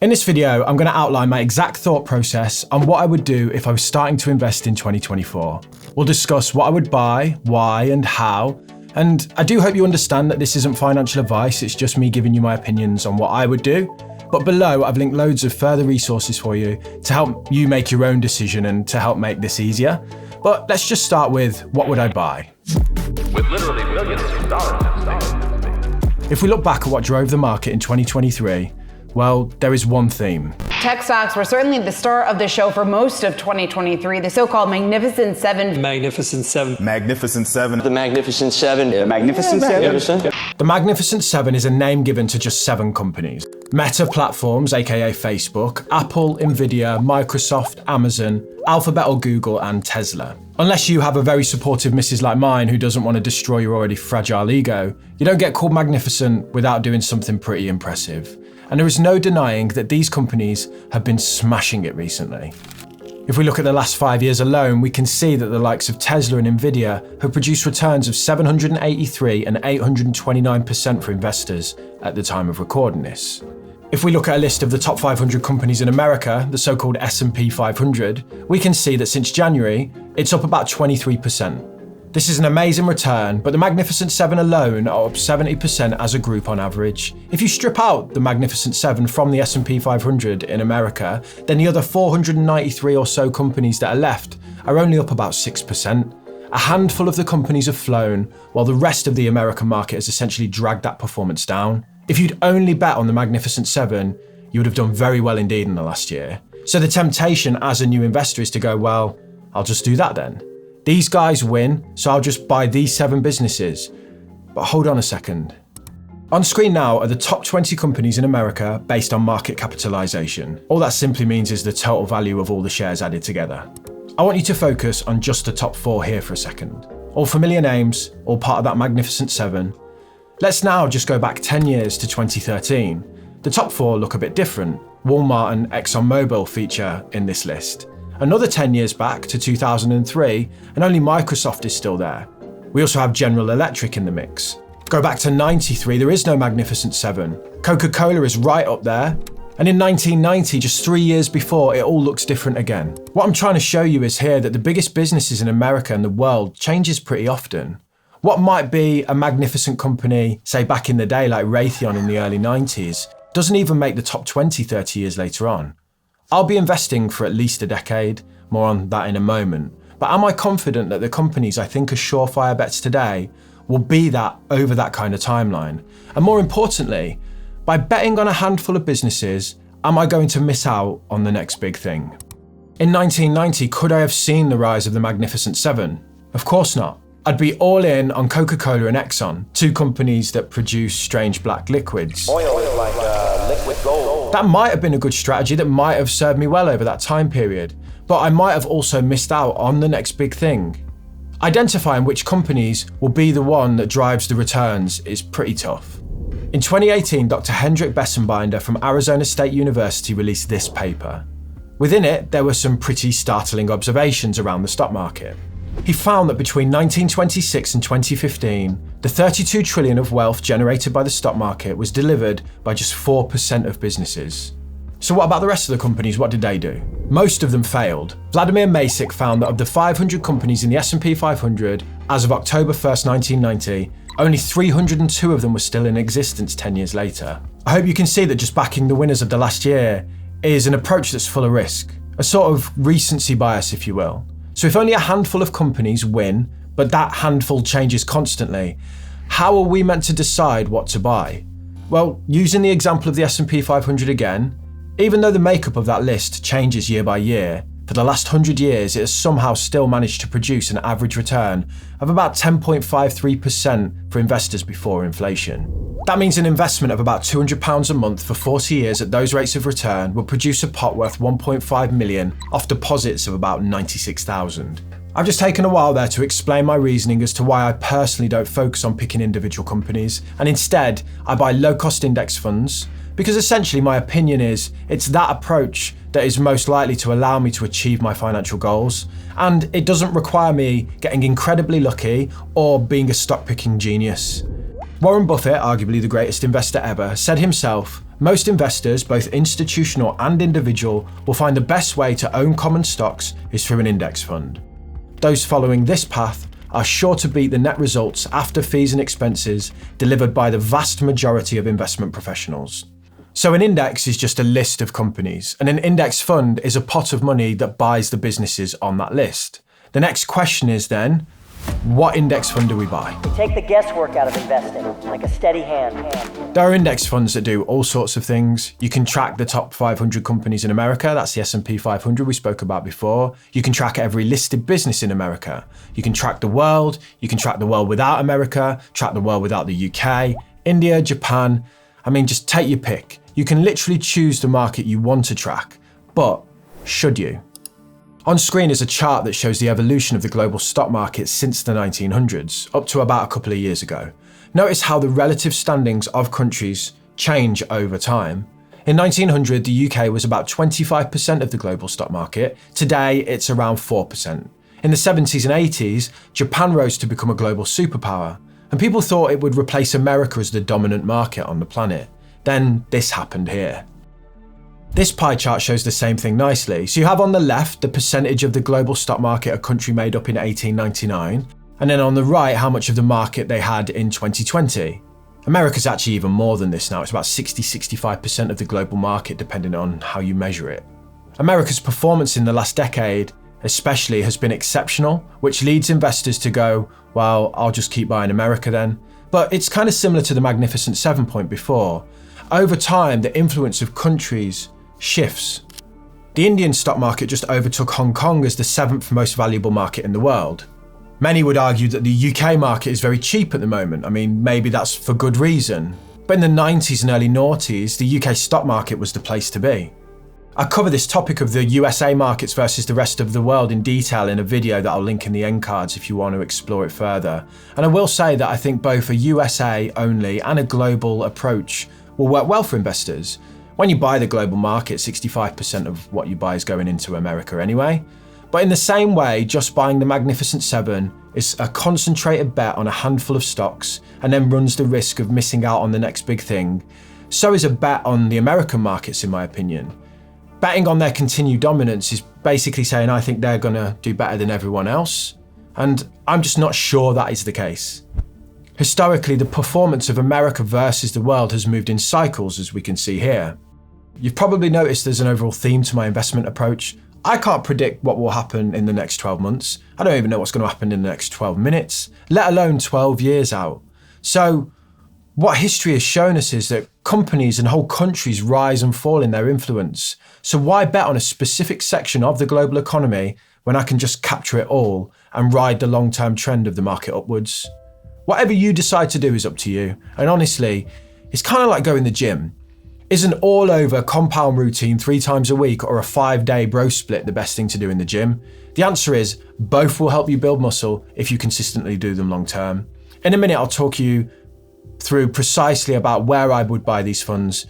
In this video, I'm going to outline my exact thought process on what I would do if I was starting to invest in 2024. We'll discuss what I would buy, why and how, and I do hope you understand that this isn't financial advice, it's just me giving you my opinions on what I would do. But below, I've linked loads of further resources for you to help you make your own decision and to help make this easier. But let's just start with, what would I buy? With literally millions of dollars. If we look back at what drove the market in 2023, well, there is one theme. Tech stocks were certainly the star of the show for most of 2023, the so-called Magnificent Seven. Magnificent Seven. Magnificent Seven. The Magnificent Seven. The Magnificent Seven. The Magnificent Seven is a name given to just 7 companies. Meta Platforms, aka Facebook, Apple, Nvidia, Microsoft, Amazon, Alphabet or Google, and Tesla. Unless you have a very supportive missus like mine who doesn't want to destroy your already fragile ego, you don't get called magnificent without doing something pretty impressive. And there is no denying that these companies have been smashing it recently. If we look at the last 5 years alone, we can see that the likes of Tesla and Nvidia have produced returns of 783 and 829% for investors at the time of recording this. If we look at a list of the top 500 companies in America, the so-called S&P 500, we can see that since January, it's up about 23%. This is an amazing return, but the Magnificent Seven alone are up 70% as a group on average. If you strip out the Magnificent Seven from the S&P 500 in America, then the other 493 or so companies that are left are only up about 6%. A handful of the companies have flown, while the rest of the American market has essentially dragged that performance down. If you'd only bet on the Magnificent Seven, you would have done very well indeed in the last year. So the temptation as a new investor is to go, well, I'll just do that then. These guys win, so I'll just buy these 7 businesses. But hold on a second. On screen now are the top 20 companies in America based on market capitalization. All that simply means is the total value of all the shares added together. I want you to focus on just the top 4 here for a second. All familiar names, all part of that Magnificent Seven. Let's now just go back 10 years to 2013. The top 4 look a bit different. Walmart and ExxonMobil feature in this list. Another 10 years back to 2003, and only Microsoft is still there. We also have General Electric in the mix. Go back to 93, there is no Magnificent Seven. Coca-Cola is right up there. And in 1990, just 3 years before, it all looks different again. What I'm trying to show you is here that the biggest businesses in America and the world changes pretty often. What might be a magnificent company, say back in the day like Raytheon in the early 90s, doesn't even make the top 20 30 years later on. I'll be investing for at least a decade, more on that in a moment, but am I confident that the companies I think are surefire bets today will be that over that kind of timeline? And more importantly, by betting on a handful of businesses, am I going to miss out on the next big thing? In 1990, could I have seen the rise of the Magnificent Seven? Of course not. I'd be all in on Coca-Cola and Exxon, 2 companies that produce strange black liquids. Oil is like liquid gold. That might have been a good strategy that might have served me well over that time period, but I might have also missed out on the next big thing. Identifying which companies will be the one that drives the returns is pretty tough. In 2018, Dr. Hendrik Bessenbinder from Arizona State University released this paper. Within it, there were some pretty startling observations around the stock market. He found that between 1926 and 2015, the 32 trillion of wealth generated by the stock market was delivered by just 4% of businesses. So what about the rest of the companies? What did they do? Most of them failed. Vladimir Masick found that of the 500 companies in the S&P 500, as of October 1st, 1990, only 302 of them were still in existence 10 years later. I hope you can see that just backing the winners of the last year is an approach that's full of risk, a sort of recency bias, if you will. So if only a handful of companies win, but that handful changes constantly, how are we meant to decide what to buy? Well, using the example of the S&P 500 again, even though the makeup of that list changes year by year, for the last 100 years it has somehow still managed to produce an average return of about 10.53% for investors before inflation. That means an investment of about £200 a month for 40 years at those rates of return will produce a pot worth 1.5 million off deposits of about 96,000. I've just taken a while there to explain my reasoning as to why I personally don't focus on picking individual companies, and instead I buy low-cost index funds, because essentially my opinion is it's that approach that is most likely to allow me to achieve my financial goals, and it doesn't require me getting incredibly lucky or being a stock-picking genius. Warren Buffett, arguably the greatest investor ever, said himself, Most investors, both institutional and individual, will find the best way to own common stocks is through an index fund. Those following this path are sure to beat the net results after fees and expenses delivered by the vast majority of investment professionals. So an index is just a list of companies, and an index fund is a pot of money that buys the businesses on that list. The next question is then, what index fund do we buy? We take the guesswork out of investing, like a steady hand. There are index funds that do all sorts of things. You can track the top 500 companies in America, that's the S&P 500 we spoke about before. You can track every listed business in America. You can track the world, you can track the world without America, track the world without the UK, India, Japan. I mean, just take your pick. You can literally choose the market you want to track, but should you? On screen is a chart that shows the evolution of the global stock market since the 1900s, up to about a couple of years ago. Notice how the relative standings of countries change over time. In 1900, the UK was about 25% of the global stock market. Today, it's around 4%. In the 70s and 80s, Japan rose to become a global superpower, and people thought it would replace America as the dominant market on the planet. Then this happened here. This pie chart shows the same thing nicely. So you have on the left the percentage of the global stock market a country made up in 1899, and then on the right how much of the market they had in 2020. America's actually even more than this now. It's about 60-65% of the global market depending on how you measure it. America's performance in the last decade especially has been exceptional, which leads investors to go, well, I'll just keep buying America then. But it's kind of similar to the Magnificent Seven point before. Over time, the influence of countries shifts. The Indian stock market just overtook Hong Kong as the 7th most valuable market in the world. Many would argue that the UK market is very cheap at the moment. I mean, maybe that's for good reason. But in the 90s and early noughties, the UK stock market was the place to be. I cover this topic of the USA markets versus the rest of the world in detail in a video that I'll link in the end cards if you want to explore it further. And I will say that I think both a USA only and a global approach will work well for investors. When you buy the global market, 65% of what you buy is going into America anyway. But in the same way, just buying the Magnificent Seven is a concentrated bet on a handful of stocks and then runs the risk of missing out on the next big thing. So is a bet on the American markets, in my opinion. Betting on their continued dominance is basically saying I think they're going to do better than everyone else. And I'm just not sure that is the case. Historically, the performance of America versus the world has moved in cycles, as we can see here. You've probably noticed there's an overall theme to my investment approach. I can't predict what will happen in the next 12 months. I don't even know what's going to happen in the next 12 minutes, let alone 12 years out. So what history has shown us is that companies and whole countries rise and fall in their influence. So why bet on a specific section of the global economy when I can just capture it all and ride the long-term trend of the market upwards? Whatever you decide to do is up to you. And honestly, it's kind of like going to the gym. Is an all-over compound routine 3 times a week or a 5-day bro split the best thing to do in the gym? The answer is both will help you build muscle if you consistently do them long term. In a minute, I'll talk you through precisely about where I would buy these funds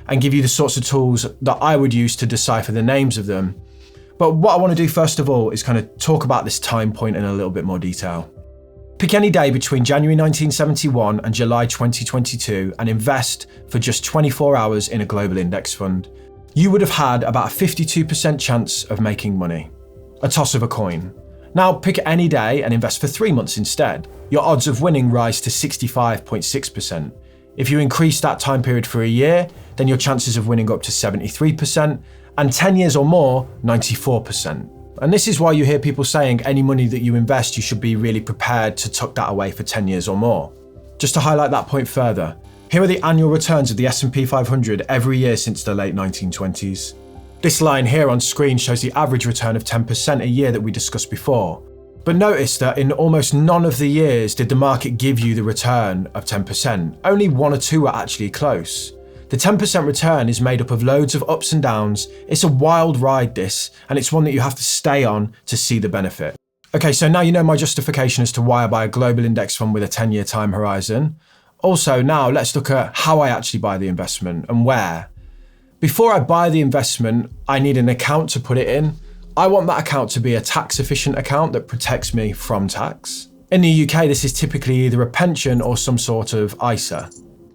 and give you the sorts of tools that I would use to decipher the names of them. But what I want to do first of all is kind of talk about this time point in a little bit more detail. Pick any day between January 1971 and July 2022 and invest for just 24 hours in a global index fund. You would have had about a 52% chance of making money. A toss of a coin. Now pick any day and invest for 3 months instead. Your odds of winning rise to 65.6%. If you increase that time period for a year, then your chances of winning up to 73%, and 10 years or more, 94%. And this is why you hear people saying any money that you invest, you should be really prepared to tuck that away for 10 years or more. Just to highlight that point further, here are the annual returns of the S&P 500 every year since the late 1920s. This line here on screen shows the average return of 10% a year that we discussed before. But notice that in almost none of the years did the market give you the return of 10%. Only 1 or 2 are actually close. The 10% return is made up of loads of ups and downs. It's a wild ride this, and it's one that you have to stay on to see the benefit. Okay, so now you know my justification as to why I buy a global index fund with a 10-year time horizon. Also, now let's look at how I actually buy the investment and where. Before I buy the investment, I need an account to put it in. I want that account to be a tax-efficient account that protects me from tax. In the UK, this is typically either a pension or some sort of ISA.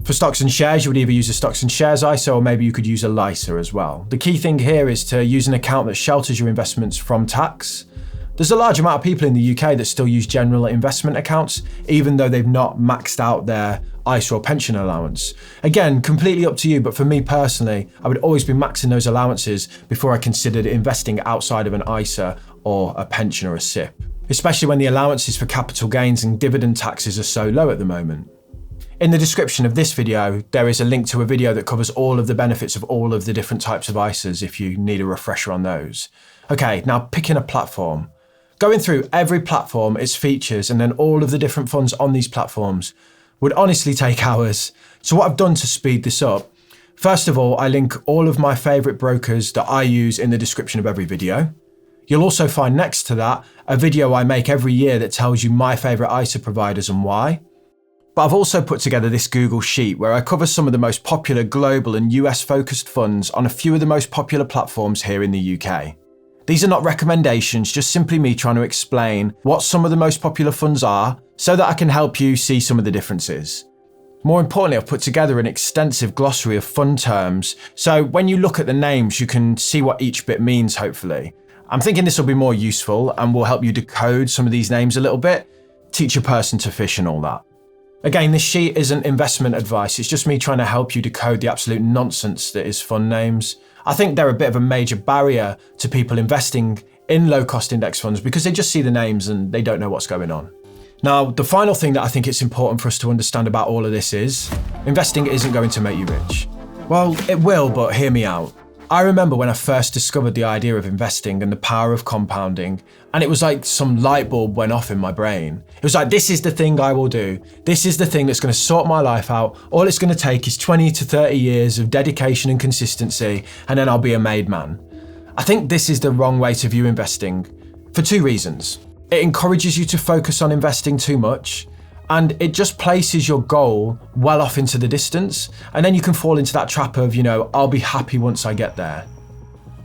For stocks and shares, you would either use a stocks and shares ISA, or maybe you could use a LISA as well. The key thing here is to use an account that shelters your investments from tax. There's a large amount of people in the UK that still use general investment accounts, even though they've not maxed out their ISA or pension allowance. Again, completely up to you, but for me personally, I would always be maxing those allowances before I considered investing outside of an ISA or a pension or a SIP, especially when the allowances for capital gains and dividend taxes are so low at the moment. In the description of this video, there is a link to a video that covers all of the benefits of all of the different types of ISAs if you need a refresher on those. Okay, now picking a platform. Going through every platform, its features, and then all of the different funds on these platforms would honestly take hours. So what I've done to speed this up, first of all, I link all of my favorite brokers that I use in the description of every video. You'll also find next to that a video I make every year that tells you my favorite ISA providers and why. But I've also put together this Google Sheet where I cover some of the most popular global and US focused funds on a few of the most popular platforms here in the UK. These are not recommendations, just simply me trying to explain what some of the most popular funds are so that I can help you see some of the differences. More importantly, I've put together an extensive glossary of fund terms, so when you look at the names, you can see what each bit means, hopefully. I'm thinking this will be more useful and will help you decode some of these names a little bit, teach a person to fish and all that. Again, this sheet isn't investment advice, it's just me trying to help you decode the absolute nonsense that is fund names. I think they're a bit of a major barrier to people investing in low-cost index funds because they just see the names and they don't know what's going on. Now, the final thing that I think it's important for us to understand about all of this is, investing isn't going to make you rich. Well, it will, but hear me out. I remember when I first discovered the idea of investing and the power of compounding, and it was like some light bulb went off in my brain. It was like, this is the thing I will do. This is the thing that's going to sort my life out. All it's going to take is 20 to 30 years of dedication and consistency, and then I'll be a made man. I think this is the wrong way to view investing for two reasons. It encourages you to focus on investing too much, and it just places your goal well off into the distance, and then you can fall into that trap of, I'll be happy once I get there.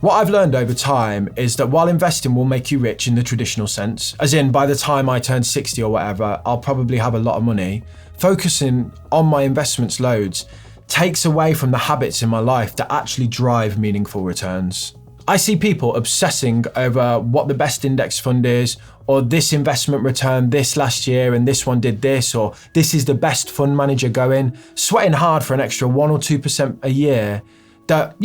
What I've learned over time is that while investing will make you rich in the traditional sense, as in by the time I turn 60 or whatever, I'll probably have a lot of money, focusing on my investments loads takes away from the habits in my life that actually drive meaningful returns. I see people obsessing over what the best index fund is, or this investment returned this last year and this one did this, or this is the best fund manager going, sweating hard for an extra 1 or 2% a year that,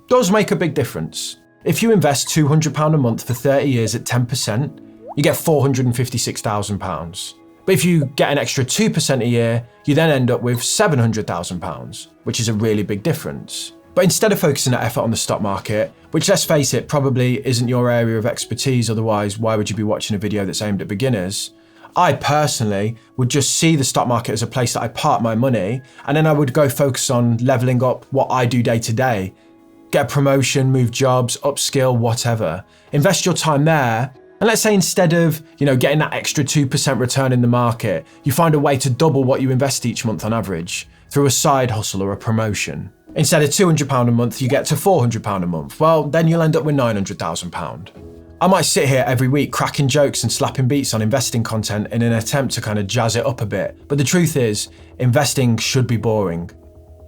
does make a big difference. If you invest £200 a month for 30 years at 10%, you get £456,000. But if you get an extra 2% a year, you then end up with £700,000, which is a really big difference. But instead of focusing that effort on the stock market, which let's face it, probably isn't your area of expertise, otherwise why would you be watching a video that's aimed at beginners? I personally would just see the stock market as a place that I park my money, and then I would go focus on leveling up what I do day to day. Get a promotion, move jobs, upskill, whatever. Invest your time there, and let's say instead of, getting that extra 2% return in the market, you find a way to double what you invest each month on average through a side hustle or a promotion. Instead of £200 a month, you get to £400 a month. Well, then you'll end up with £900,000. I might sit here every week cracking jokes and slapping beats on investing content in an attempt to kind of jazz it up a bit. But the truth is, investing should be boring.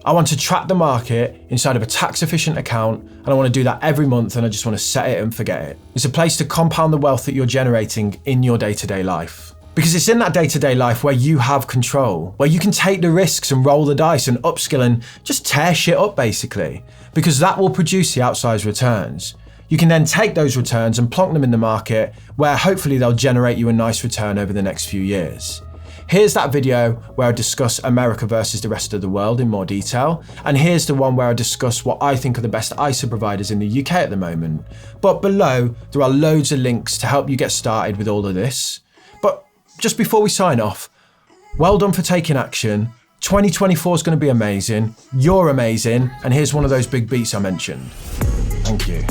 I want to track the market inside of a tax efficient account, and I want to do that every month, and I just want to set it and forget it. It's a place to compound the wealth that you're generating in your day-to-day life. Because it's in that day-to-day life where you have control, where you can take the risks and roll the dice and upskill and just tear shit up basically, because that will produce the outsized returns. You can then take those returns and plonk them in the market where hopefully they'll generate you a nice return over the next few years. Here's that video where I discuss America versus the rest of the world in more detail, and here's the one where I discuss what I think are the best ISA providers in the UK at the moment. But below, there are loads of links to help you get started with all of this. But just before we sign off, well done for taking action. 2024 is going to be amazing. You're amazing. And here's one of those big beats I mentioned. Thank you.